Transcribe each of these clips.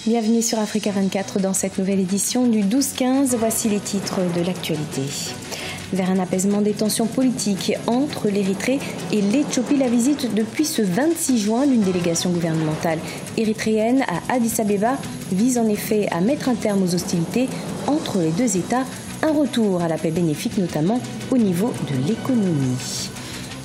Bienvenue sur Africa 24 dans cette nouvelle édition du 12-15. Voici les titres de l'actualité. Vers un apaisement des tensions politiques entre l'Érythrée et l'Éthiopie, la visite depuis ce 26 juin d'une délégation gouvernementale érythréenne à Addis Abeba vise en effet à mettre un terme aux hostilités entre les deux États, un retour à la paix bénéfique notamment au niveau de l'économie.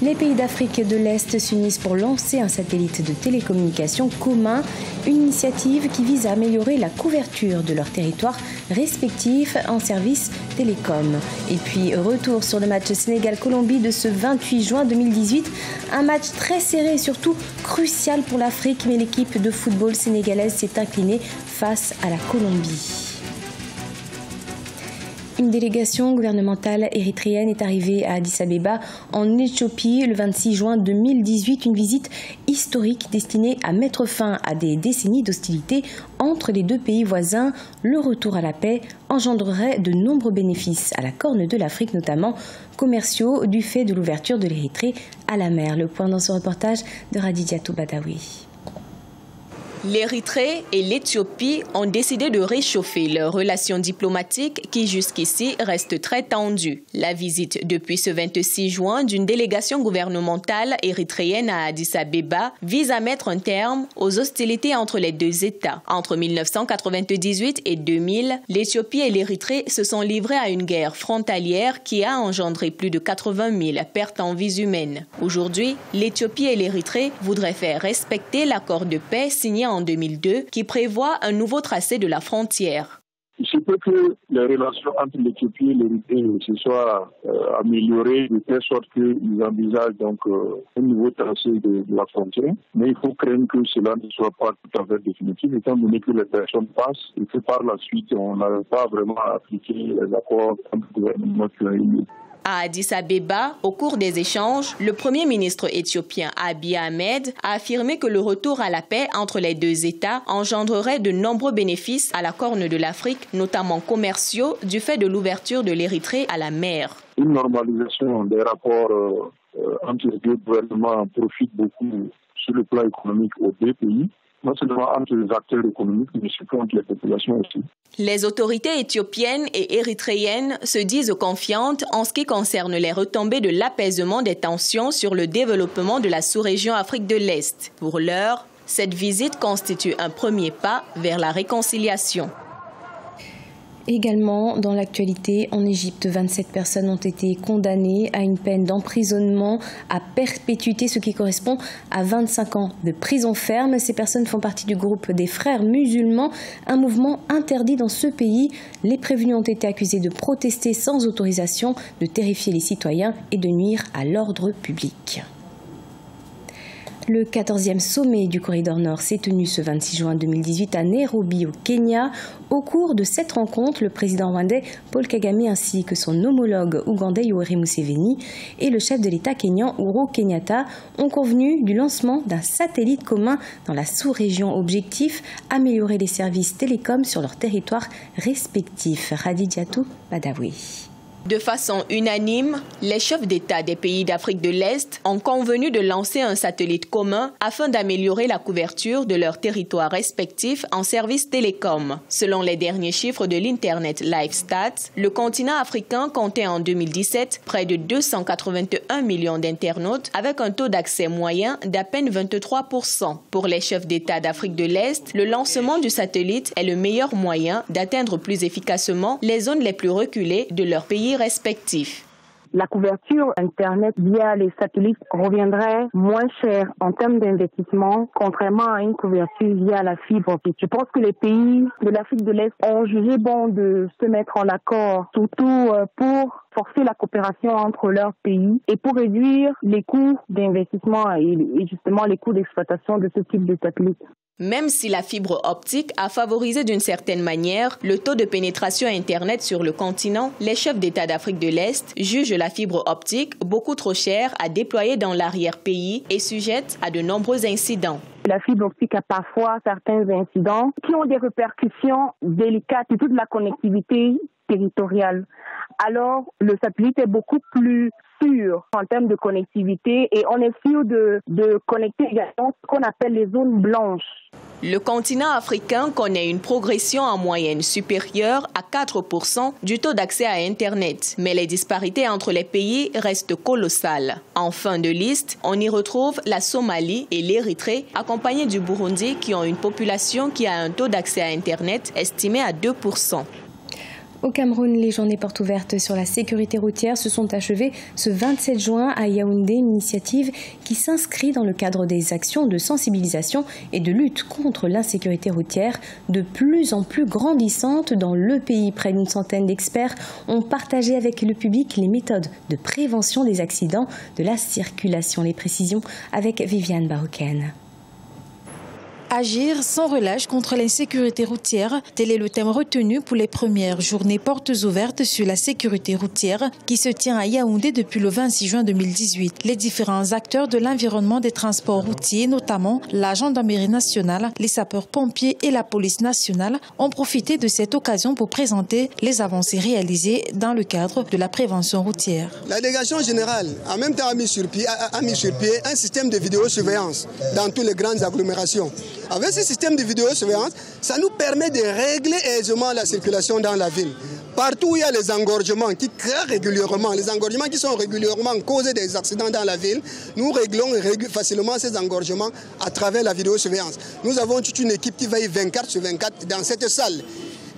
Les pays d'Afrique de l'Est s'unissent pour lancer un satellite de télécommunications commun, une initiative qui vise à améliorer la couverture de leurs territoires respectifs en services télécom. Et puis, retour sur le match Sénégal-Colombie de ce 28 juin 2018. Un match très serré et surtout crucial pour l'Afrique, mais l'équipe de football sénégalaise s'est inclinée face à la Colombie. Une délégation gouvernementale érythréenne est arrivée à Addis Abeba en Éthiopie le 26 juin 2018. Une visite historique destinée à mettre fin à des décennies d'hostilité entre les deux pays voisins. Le retour à la paix engendrerait de nombreux bénéfices à la Corne de l'Afrique, notamment commerciaux, du fait de l'ouverture de l'Érythrée à la mer. Le point dans ce reportage de Radidiatou Badawi. L'Érythrée et l'Éthiopie ont décidé de réchauffer leurs relations diplomatiques qui jusqu'ici restent très tendues. La visite depuis ce 26 juin d'une délégation gouvernementale érythréenne à Addis Abeba vise à mettre un terme aux hostilités entre les deux États. Entre 1998 et 2000, l'Éthiopie et l'Érythrée se sont livrés à une guerre frontalière qui a engendré plus de 80 000 pertes en vies humaines. Aujourd'hui, l'Éthiopie et l'Érythrée voudraient faire respecter l'accord de paix signé en 2002 qui prévoit un nouveau tracé de la frontière. Il se peut que les relations entre l'Éthiopie et l'Érythrée se soient améliorées de telle sorte qu'ils envisagent donc un nouveau tracé de la frontière. Mais il faut craindre que cela ne soit pas tout à fait définitif, étant donné que les personnes passent et que par la suite on n'arrive pas vraiment à appliquer les accords entre les gouvernements qui ont eu. À Addis Abeba, au cours des échanges, le Premier ministre éthiopien Abiy Ahmed a affirmé que le retour à la paix entre les deux États engendrerait de nombreux bénéfices à la Corne de l'Afrique, notamment commerciaux, du fait de l'ouverture de l'Érythrée à la mer. Une normalisation des rapports entre les deux gouvernements profite beaucoup sur le plan économique aux deux pays. Non seulement entre les acteurs économiques, mais surtout entre les populations aussi. Les autorités éthiopiennes et érythréennes se disent confiantes en ce qui concerne les retombées de l'apaisement des tensions sur le développement de la sous-région Afrique de l'Est. Pour l'heure, cette visite constitue un premier pas vers la réconciliation. Également, dans l'actualité, en Égypte, 27 personnes ont été condamnées à une peine d'emprisonnement à perpétuité, ce qui correspond à 25 ans de prison ferme. Ces personnes font partie du groupe des Frères musulmans, un mouvement interdit dans ce pays. Les prévenus ont été accusés de protester sans autorisation, de terrifier les citoyens et de nuire à l'ordre public. Le 14e sommet du Corridor Nord s'est tenu ce 26 juin 2018 à Nairobi, au Kenya. Au cours de cette rencontre, le président rwandais Paul Kagame ainsi que son homologue ougandais Yoweri Museveni et le chef de l'État kényan Uhuru Kenyatta ont convenu du lancement d'un satellite commun dans la sous-région. Objectif, améliorer les services télécoms sur leurs territoires respectifs. Radidiatou Badawi. De façon unanime, les chefs d'État des pays d'Afrique de l'Est ont convenu de lancer un satellite commun afin d'améliorer la couverture de leurs territoires respectifs en services télécoms. Selon les derniers chiffres de l'Internet Live Stats, le continent africain comptait en 2017 près de 281 millions d'internautes avec un taux d'accès moyen d'à peine 23%. Pour les chefs d'État d'Afrique de l'Est, le lancement du satellite est le meilleur moyen d'atteindre plus efficacement les zones les plus reculées de leur pays respectifs. La couverture Internet via les satellites reviendrait moins cher en termes d'investissement, contrairement à une couverture via la fibre optique. Je pense que les pays de l'Afrique de l'Est ont jugé bon de se mettre en accord, surtout pour forcer la coopération entre leurs pays et pour réduire les coûts d'investissement et justement les coûts d'exploitation de ce type de satellites. Même si la fibre optique a favorisé d'une certaine manière le taux de pénétration Internet sur le continent, les chefs d'État d'Afrique de l'Est jugent la fibre optique beaucoup trop chère à déployer dans l'arrière-pays et sujette à de nombreux incidents. La fibre optique a parfois certains incidents qui ont des répercussions délicates sur toute la connectivité territoriale. Alors, le satellite est beaucoup plus sûr en termes de connectivité et on est sûr de connecter également ce qu'on appelle les zones blanches. Le continent africain connaît une progression en moyenne supérieure à 4% du taux d'accès à Internet. Mais les disparités entre les pays restent colossales. En fin de liste, on y retrouve la Somalie et l'Érythrée, accompagnés du Burundi qui ont une population qui a un taux d'accès à Internet estimé à 2%. Au Cameroun, les journées portes ouvertes sur la sécurité routière se sont achevées ce 27 juin à Yaoundé, une initiative qui s'inscrit dans le cadre des actions de sensibilisation et de lutte contre l'insécurité routière de plus en plus grandissante dans le pays. Près d'une centaine d'experts ont partagé avec le public les méthodes de prévention des accidents de la circulation. Les précisions avec Viviane Baroken. Agir sans relâche contre l'insécurité routière, tel est le thème retenu pour les premières journées portes ouvertes sur la sécurité routière qui se tient à Yaoundé depuis le 26 juin 2018. Les différents acteurs de l'environnement des transports routiers, notamment la gendarmerie nationale, les sapeurs-pompiers et la police nationale, ont profité de cette occasion pour présenter les avancées réalisées dans le cadre de la prévention routière. La délégation générale a même temps mis sur pied un système de vidéosurveillance dans toutes les grandes agglomérations. Avec ce système de vidéosurveillance, ça nous permet de régler aisément la circulation dans la ville. Partout où il y a les engorgements qui créent régulièrement, les engorgements qui sont régulièrement causés des accidents dans la ville, nous réglons facilement ces engorgements à travers la vidéosurveillance. Nous avons toute une équipe qui veille 24/24 dans cette salle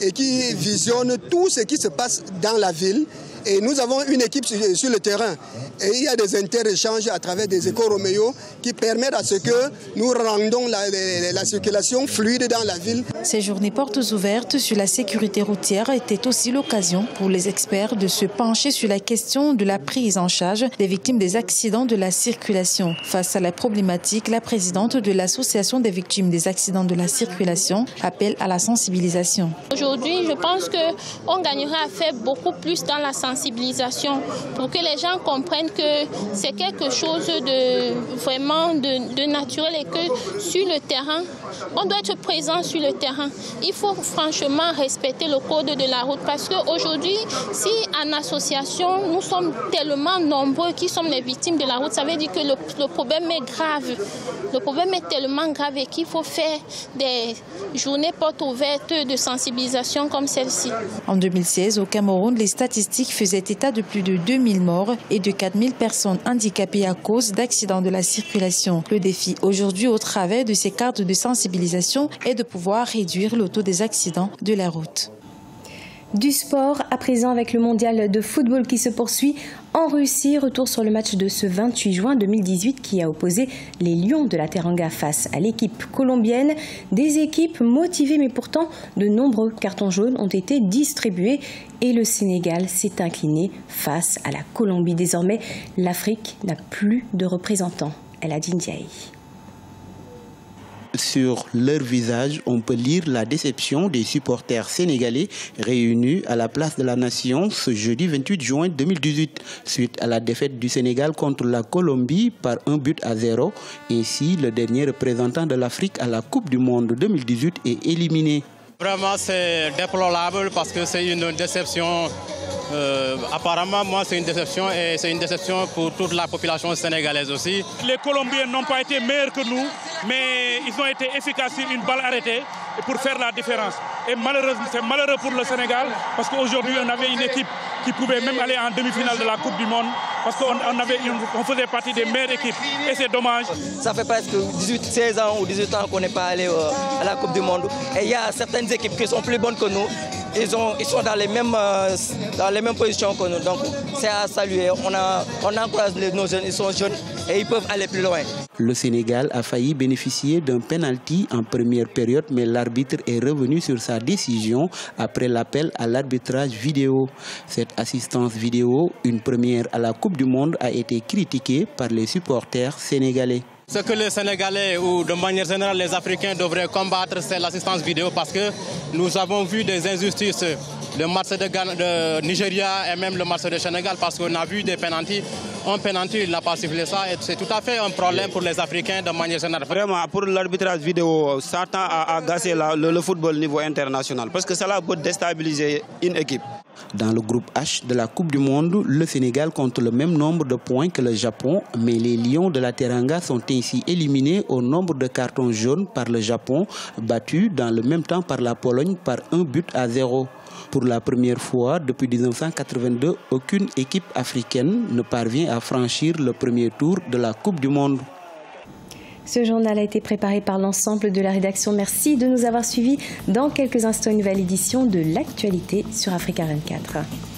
et qui visionne tout ce qui se passe dans la ville. Et nous avons une équipe sur le terrain. Et il y a des interéchanges à travers des éco-roméos qui permettent à ce que nous rendons la circulation fluide dans la ville. Ces journées portes ouvertes sur la sécurité routière étaient aussi l'occasion pour les experts de se pencher sur la question de la prise en charge des victimes des accidents de la circulation. Face à la problématique, la présidente de l'Association des victimes des accidents de la circulation appelle à la sensibilisation. Aujourd'hui, je pense qu'on gagnerait à faire beaucoup plus dans la sensibilisation pour que les gens comprennent que c'est quelque chose de vraiment de naturel et que sur le terrain, on doit être présent sur le terrain. Il faut franchement respecter le code de la route parce qu'aujourd'hui, si en association, nous sommes tellement nombreux qui sommes les victimes de la route, ça veut dire que le problème est grave. Le problème est tellement grave et qu'il faut faire des journées portes ouvertes de sensibilisation comme celle-ci. En 2016, au Cameroun, les statistiques faisait état de plus de 2000 morts et de 4000 personnes handicapées à cause d'accidents de la circulation. Le défi aujourd'hui au travers de ces cadres de sensibilisation est de pouvoir réduire le taux des accidents de la route. Du sport, à présent avec le mondial de football qui se poursuit en Russie. Retour sur le match de ce 28 juin 2018 qui a opposé les Lions de la Teranga face à l'équipe colombienne. Des équipes motivées mais pourtant de nombreux cartons jaunes ont été distribués et le Sénégal s'est incliné face à la Colombie. Désormais, l'Afrique n'a plus de représentants. Eladine Diaye. Sur leur visage, on peut lire la déception des supporters sénégalais réunis à la place de la Nation ce jeudi 28 juin 2018 suite à la défaite du Sénégal contre la Colombie par 1-0. Ainsi, le dernier représentant de l'Afrique à la Coupe du Monde 2018 est éliminé. Vraiment, c'est déplorable parce que c'est une déception. Apparemment, moi, c'est une déception et c'est une déception pour toute la population sénégalaise aussi. Les Colombiens n'ont pas été meilleurs que nous, mais ils ont été efficaces sur une balle arrêtée pour faire la différence. Et malheureusement, c'est malheureux pour le Sénégal parce qu'aujourd'hui, on avait une équipe qui pouvait même aller en demi-finale de la Coupe du Monde parce qu'on faisait partie des meilleures équipes et c'est dommage. Ça fait presque 16 ans ou 18 ans qu'on n'est pas allé à la Coupe du Monde et il y a certaines équipes qui sont plus bonnes que nous. Ils sont dans les mêmes positions que nous, donc c'est à saluer. On encourage nos jeunes, ils sont jeunes et ils peuvent aller plus loin. Le Sénégal a failli bénéficier d'un penalty en première période, mais l'arbitre est revenu sur sa décision après l'appel à l'arbitrage vidéo. Cette assistance vidéo, une première à la Coupe du Monde, a été critiquée par les supporters sénégalais. Ce que les Sénégalais ou de manière générale les Africains devraient combattre, c'est l'assistance vidéo parce que nous avons vu des injustices. Le match de Nigeria et même le match de Sénégal parce qu'on a vu des pénaltys. Un pénalty, il n'a pas sifflé ça et c'est tout à fait un problème pour les Africains de manière générale. Vraiment, pour l'arbitrage vidéo, ça tend à gasser le football au niveau international parce que cela peut déstabiliser une équipe. Dans le groupe H de la Coupe du Monde, le Sénégal compte le même nombre de points que le Japon, mais les Lions de la Teranga sont ainsi éliminés au nombre de cartons jaunes par le Japon, battu dans le même temps par la Pologne par 1-0. Pour la première fois depuis 1982, aucune équipe africaine ne parvient à franchir le premier tour de la Coupe du Monde. Ce journal a été préparé par l'ensemble de la rédaction. Merci de nous avoir suivis. Dans quelques instants, une nouvelle édition de l'actualité sur Africa 24.